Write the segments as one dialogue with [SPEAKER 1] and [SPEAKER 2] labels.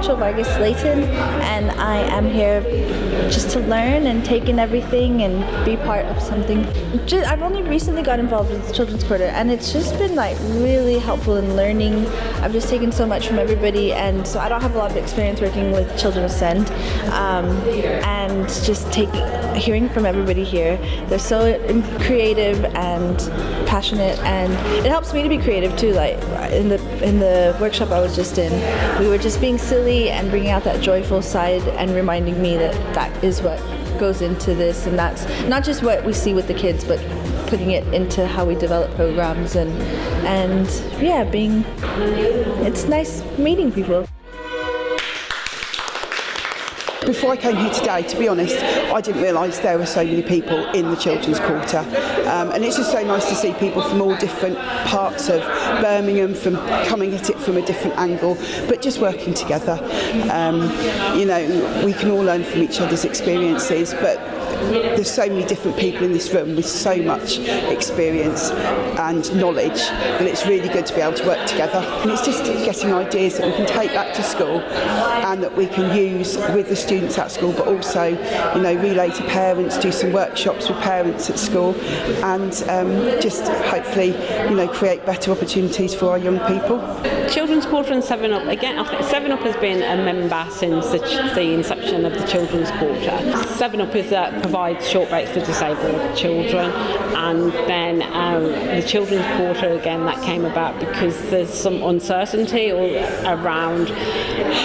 [SPEAKER 1] Rachel Vargas Slayton, and I am here just to learn and take in everything and be part of something. I've only recently got involved with the Children's Quarter, and it's just been like really helpful in learning. I've just taken so much from everybody, and so I don't have a lot of experience working with children with SEND, and just hearing from everybody here. They're so creative and passionate, and it helps me to be creative too. Like in the workshop I was just in, we were just being silly and bringing out that joyful side and reminding me that that is what goes into this, and that's not just what we see with the kids, but putting it into how we develop programs, and yeah, it's nice meeting people.
[SPEAKER 2] Before I came here today, to be honest, I didn't realise there were so many people in the Children's Quarter, and it's just so nice to see people from all different parts of Birmingham, from coming at it from a different angle, but just working together. We can all learn from each other's experiences, but there's so many different people in this room with so much experience and knowledge that it's really good to be able to work together. And it's just getting ideas that we can take back to school and that we can use with the students at school, but also, relay to parents, do some workshops with parents at school, and just hopefully, create better opportunities for our young people.
[SPEAKER 3] Children's Quarter and 7up, again, I think 7up has been a member since the inception of the Children's Quarter. 7up is provides short breaks for disabled children, and then the Children's Quarter, again, that came about because there's some uncertainty around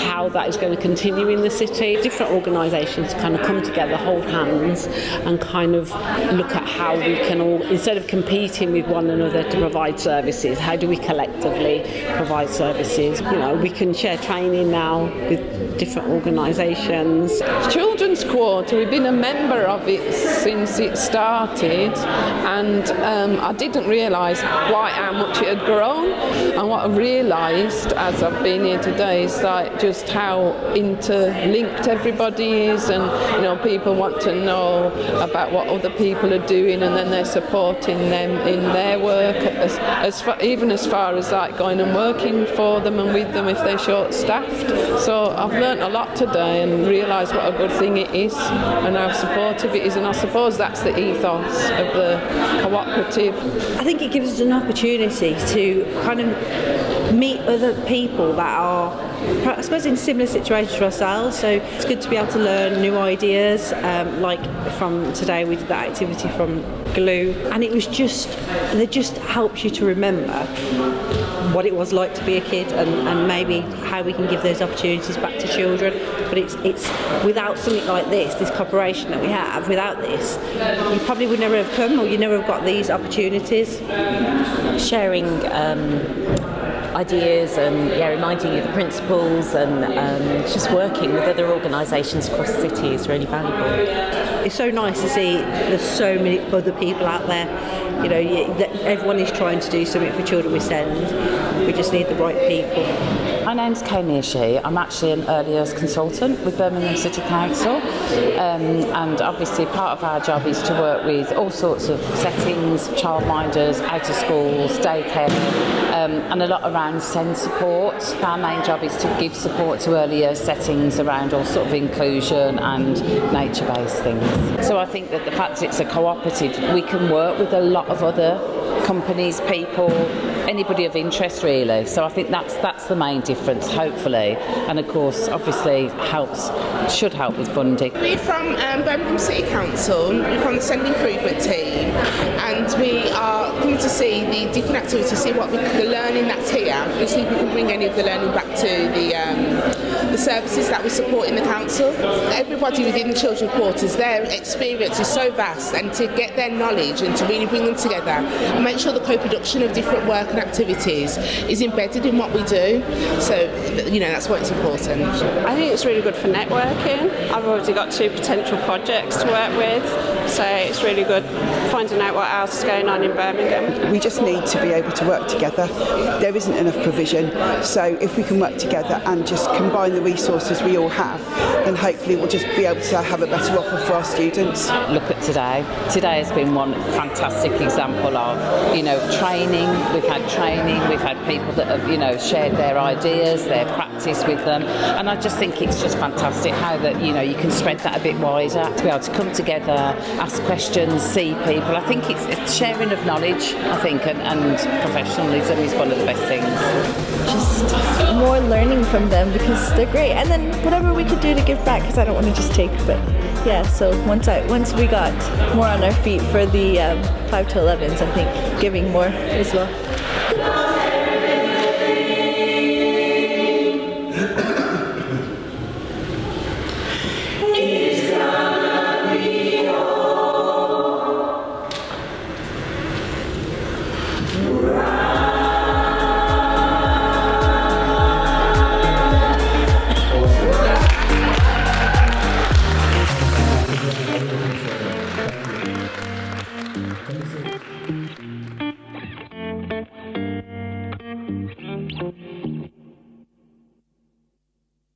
[SPEAKER 3] how that is going to continue in the city. Different organisations kind of come together, hold hands, and kind of look at how we can all, instead of competing with one another to provide services, how do we collectively provide services? We can share training now with different organisations.
[SPEAKER 4] Children's Quarter, we've been a member of it since it started, and I didn't realise quite how much it had grown, and what I realised as I've been here today is just how interlinked everybody is, and people want to know about what other people are doing, and then they're supporting them in their work, even as far as going and working for them and with them if they're short-staffed. So I've learnt a lot today and realised what a good thing it is and how supportive it is, and I suppose that's the ethos of the cooperative.
[SPEAKER 5] I think it gives us an opportunity to kind of meet other people that are, I suppose, in similar situations to ourselves, so it's good to be able to learn new ideas. Like from today we did that activity from glue, and it just helps you to remember what it was like to be a kid, and maybe how we can give those opportunities back to children. But it's without something like this cooperation that we have, without this, you probably would never have come, or you never have got these opportunities.
[SPEAKER 6] Sharing ideas and reminding you the principles, and just working with other organisations across the city is really valuable.
[SPEAKER 5] It's so nice to see there's so many other people out there. Everyone is trying to do something for children with SEND. We just need the right people.
[SPEAKER 7] My name's Kay Mearshee. I'm actually an early years consultant with Birmingham City Council, and obviously part of our job is to work with all sorts of settings, childminders, out of schools, daycare, and a lot around SEND support. Our main job is to give support to early years settings around all sort of inclusion and nature-based things. So I think that the fact it's a cooperative, we can work with a lot of other companies, people, anybody of interest really. So I think that's the main difference, hopefully, and of course obviously should help with funding.
[SPEAKER 8] We're from Birmingham City Council, we're from the SEND improvement team, and we are coming to see the different activities, see what the learning that's here, and see if we can bring any of the learning back to the services that we support in the council. Everybody within the Children's Quarters, their experience is so vast, and to get their knowledge and to really bring them together and make sure the co-production of different work and activities is embedded in what we do. So, that's why it's important.
[SPEAKER 9] I think it's really good for networking. I've already got 2 potential projects to work with, so it's really good finding out what else is going on in Birmingham.
[SPEAKER 2] We just need to be able to work together. There isn't enough provision, so if we can work together and just combine the resources we all have, then hopefully we'll just be able to have a better offer for our students.
[SPEAKER 7] Look at today. Today has been one fantastic example of, training. We've had training, we've had people that have, shared their ideas, their practice, practice with them. And I just think it's just fantastic how that, you know, you can spread that a bit wider, to be able to come together, ask questions, see people. I think it's sharing of knowledge, I think, and professionalism is one of the best things.
[SPEAKER 1] Just more learning from them because they're great. And then whatever we could do to give back, because I don't want to just take, but yeah, so once we got more on our feet for the 5 to 11s, I think giving more as well.
[SPEAKER 10] Thank you.